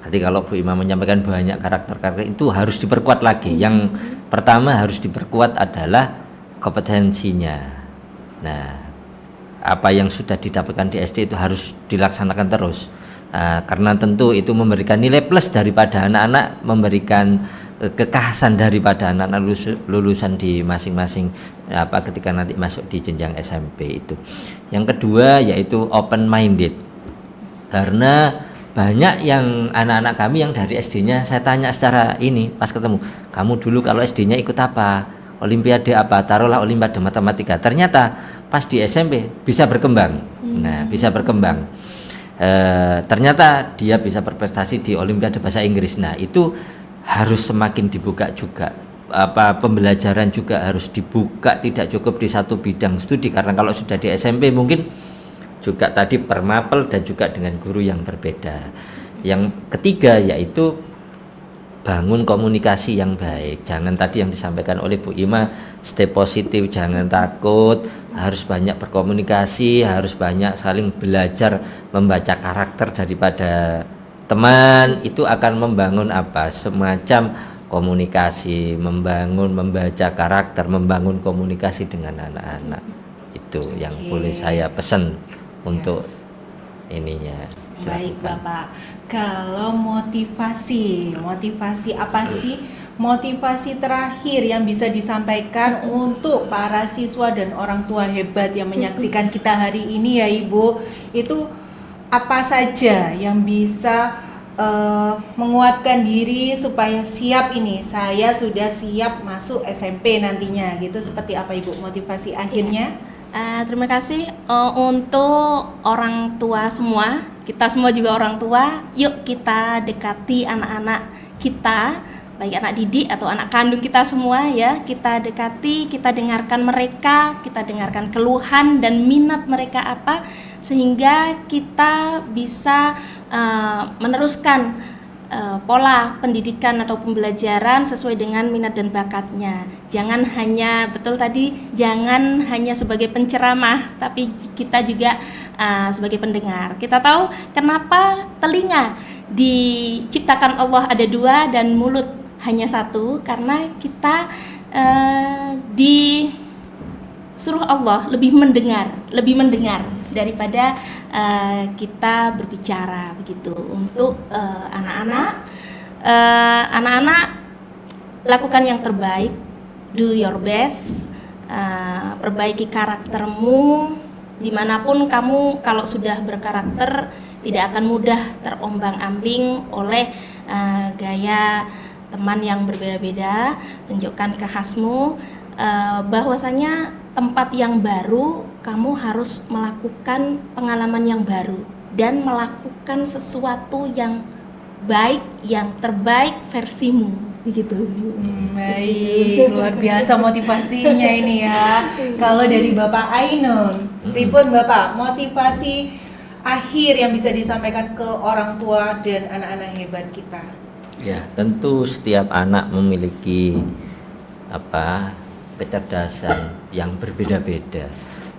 Tadi kalau Bu Ima menyampaikan banyak karakter itu harus diperkuat lagi. Yang pertama harus diperkuat adalah kompetensinya. Nah, apa yang sudah didapatkan di SD itu harus dilaksanakan terus. Karena tentu itu memberikan nilai plus daripada anak-anak, memberikan kekhasan daripada anak-anak lulusan di masing-masing ketika nanti masuk di jenjang SMP itu. Yang kedua yaitu open minded. Karena banyak yang anak-anak kami yang dari SD-nya saya tanya secara ini pas ketemu, kamu dulu kalau SD-nya ikut apa? Olimpiade apa? Taruhlah olimpiade matematika. Ternyata pas di SMP bisa berkembang. Nah, bisa berkembang. Ternyata dia bisa berprestasi di olimpiade bahasa Inggris. Nah, itu harus semakin dibuka juga, pembelajaran juga harus dibuka, tidak cukup di satu bidang studi, karena kalau sudah di SMP mungkin juga tadi permapel dan juga dengan guru yang berbeda. Yang ketiga yaitu bangun komunikasi yang baik. Jangan tadi yang disampaikan oleh Bu Ima, stay positif, jangan takut, harus banyak berkomunikasi, harus banyak saling belajar membaca karakter daripada teman. Itu akan membangun semacam komunikasi, membaca karakter, membangun komunikasi dengan anak-anak. Itu yang boleh saya pesan untuk ininya. Baik Bapak, kalau motivasi apa sih motivasi terakhir yang bisa disampaikan untuk para siswa dan orang tua hebat yang menyaksikan kita hari ini ya Ibu? Itu apa saja yang bisa menguatkan diri supaya siap ini, saya sudah siap masuk SMP nantinya gitu, seperti apa Ibu motivasi akhirnya? Terima kasih untuk orang tua semua, kita semua juga orang tua. Yuk kita dekati anak-anak kita, baik anak didik atau anak kandung kita semua ya. Kita dekati, kita dengarkan mereka, kita dengarkan keluhan dan minat mereka apa, sehingga kita bisa meneruskan pola pendidikan atau pembelajaran sesuai dengan minat dan bakatnya. Jangan hanya, betul tadi, jangan hanya sebagai penceramah, tapi kita juga sebagai pendengar. Kita tahu kenapa telinga diciptakan Allah ada 2 dan mulut hanya 1, karena kita disuruh Allah lebih mendengar daripada kita berbicara begitu. Untuk anak-anak lakukan yang terbaik, do your best, perbaiki karaktermu dimanapun kamu. Kalau sudah berkarakter, tidak akan mudah terombang-ambing oleh gaya teman yang berbeda-beda. Tunjukkan ke khasmu, bahwasanya tempat yang baru kamu harus melakukan pengalaman yang baru dan melakukan sesuatu yang baik, yang terbaik versimu, begitu. Baik, luar biasa motivasinya ini ya. Kalau dari Bapak Ainun, pripun Bapak motivasi akhir yang bisa disampaikan ke orang tua dan anak-anak hebat kita? Ya, tentu setiap anak memiliki kecerdasan yang berbeda-beda.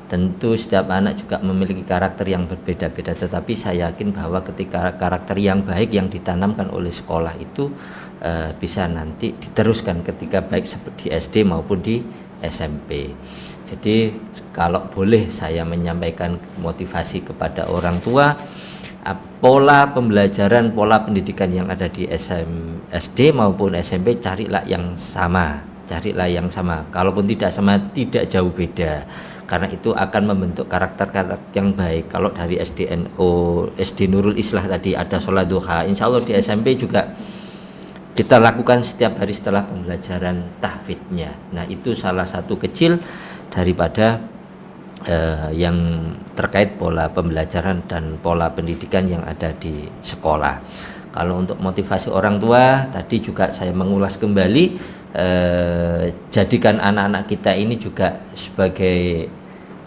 Tentu setiap anak juga memiliki karakter yang berbeda-beda, tetapi saya yakin bahwa ketika karakter yang baik yang ditanamkan oleh sekolah itu bisa nanti diteruskan ketika baik seperti SD maupun di SMP. Jadi kalau boleh saya menyampaikan motivasi kepada orang tua, pola pembelajaran, pola pendidikan yang ada di SD maupun SMP carilah yang sama, kalaupun tidak sama tidak jauh beda, karena itu akan membentuk karakter yang baik. Kalau dari SD Nurul Islah tadi ada sholat duha, insya Allah di SMP juga kita lakukan setiap hari setelah pembelajaran tahfidnya. Nah, itu salah satu kecil daripada yang terkait pola pembelajaran dan pola pendidikan yang ada di sekolah. Kalau untuk motivasi orang tua, tadi juga saya mengulas kembali, jadikan anak-anak kita ini juga sebagai,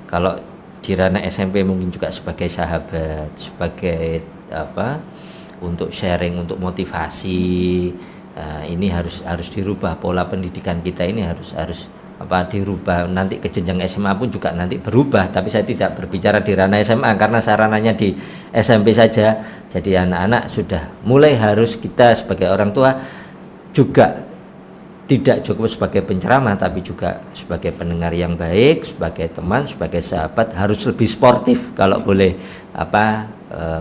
kalau di ranah SMP mungkin juga sebagai sahabat, sebagai untuk sharing, untuk motivasi. Ini harus dirubah, pola pendidikan kita ini harus dirubah. Nanti ke jenjang SMA pun juga nanti berubah, tapi saya tidak berbicara di ranah SMA karena sarananya di SMP saja. Jadi anak-anak sudah mulai harus kita sebagai orang tua juga tidak cukup sebagai penceramah, tapi juga sebagai pendengar yang baik, sebagai teman, sebagai sahabat, harus lebih sportif kalau boleh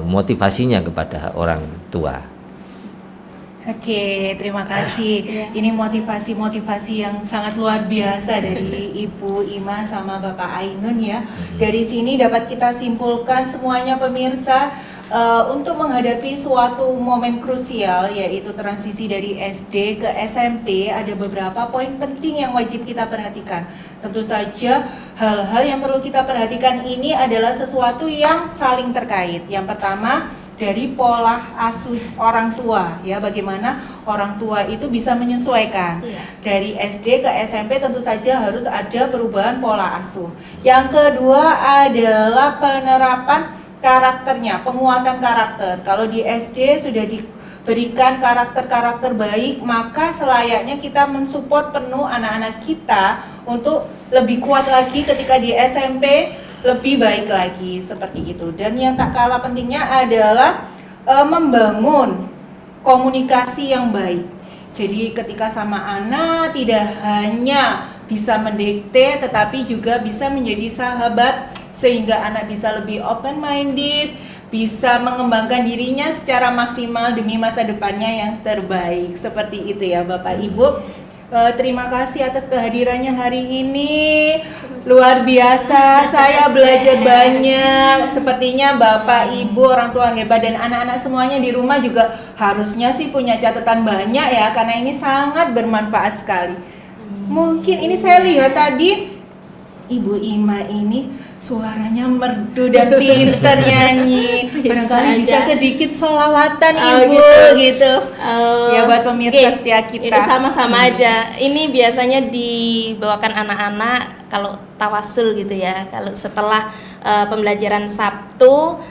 motivasinya kepada orang tua. Oke, terima kasih. Ini motivasi yang sangat luar biasa dari Ibu Ima sama Bapak Ainun ya. Dari sini dapat kita simpulkan semuanya pemirsa, untuk menghadapi suatu momen krusial yaitu transisi dari SD ke SMP, ada beberapa poin penting yang wajib kita perhatikan. Tentu saja hal-hal yang perlu kita perhatikan ini adalah sesuatu yang saling terkait. Yang pertama, dari pola asuh orang tua ya, bagaimana orang tua itu bisa menyesuaikan. Dari SD ke SMP tentu saja harus ada perubahan pola asuh. Yang kedua adalah penerapan karakternya, penguatan karakter. Kalau di SD sudah diberikan karakter-karakter baik, maka selayaknya kita mensupport penuh anak-anak kita untuk lebih kuat lagi ketika di SMP, lebih baik lagi, seperti itu. Dan yang tak kalah pentingnya adalah membangun komunikasi yang baik. Jadi ketika sama anak tidak hanya bisa mendikte, tetapi juga bisa menjadi sahabat, sehingga anak bisa lebih open minded, bisa mengembangkan dirinya secara maksimal demi masa depannya yang terbaik. Seperti itu ya Bapak Ibu. Terima kasih atas kehadirannya hari ini. Luar biasa, saya belajar banyak. Sepertinya Bapak, Ibu, orang tua hebat dan anak-anak semuanya di rumah juga harusnya sih punya catatan banyak ya, karena ini sangat bermanfaat sekali. Mungkin ini saya lihat tadi Ibu Ima ini suaranya merdu dan pintar nyanyi. Barangkali bisa sedikit sholawatan Ibu gitu. Ya buat pemirsa setia kita. Itu sama-sama aja. Ini biasanya dibawakan anak-anak kalau tawasul gitu ya. Kalau setelah pembelajaran Sabtu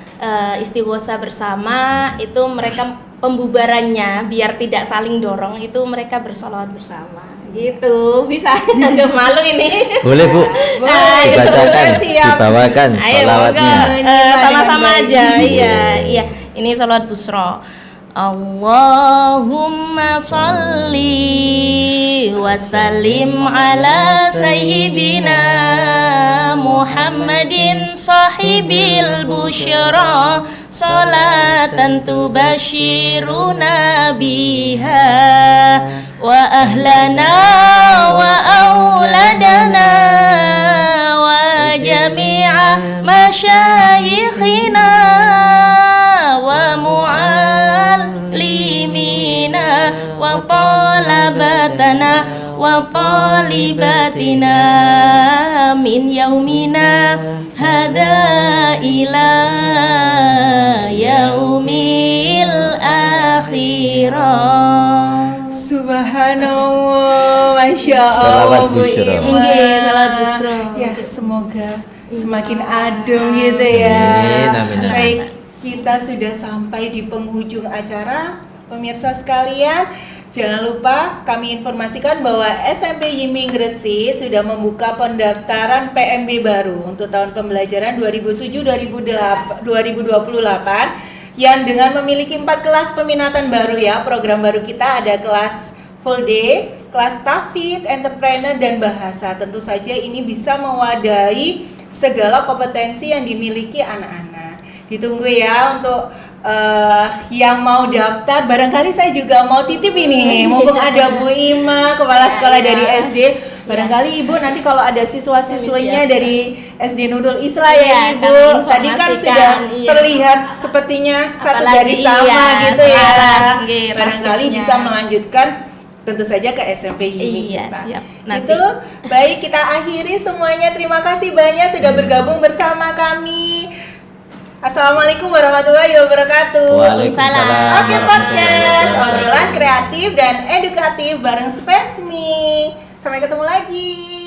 istighosa bersama, itu mereka pembubarannya biar tidak saling dorong, itu mereka bersolawat bersama. Gitu, bisa. Agak malu ini. Boleh Bu, dibacakan, dibawakan sholawatnya. Sama-sama aja, iya. Ini sholawat busro. Allahumma salli wa sallim ala sayyidina Muhammadin sahibil busyra, salatan tubashiruna biha wa ahlana wa auladana wa jami'a masyayikhina wa talabatana wa talibatina min yaumina hada ila yaumil akhirah. Subhanallah, Masya Allah, Salawat Bu Busyra. Ima. Nggih, salawat Busyra. Ya, semoga semakin adem gitu ya. Amin, amin, amin. Baik, kita sudah sampai di penghujung acara. Pemirsa sekalian, jangan lupa kami informasikan bahwa SMP Yiming Gresik sudah membuka pendaftaran PMB baru untuk tahun pembelajaran 2007-2028 yang dengan memiliki 4 kelas peminatan baru ya. Program baru kita ada kelas full day, kelas tahfidz, entrepreneur, dan bahasa. Tentu saja ini bisa mewadahi segala kompetensi yang dimiliki anak-anak. Ditunggu ya untuk yang mau daftar. Barangkali saya juga mau titip ini, mumpung ada Bu Ima, kepala sekolah dari SD. Barangkali Ibu nanti kalau ada siswa-siswinya dari SD Nurul Islah ya Iya, Ibu. kami Tadi kan informasikan, sudah iya. terlihat sepertinya satu Apalagi, garis sama iya, gitu ya. selaras, nggih, Barangkali rambutnya. bisa melanjutkan tentu saja ke SMP Yiming Iya, kita. siap. Nanti. Itu baik, kita akhiri semuanya. Terima kasih banyak sudah bergabung bersama kami. Assalamualaikum warahmatullahi wabarakatuh. Waalaikumsalam Oke, podcast obrolan kreatif dan edukatif bareng Space Me. Sampai ketemu lagi.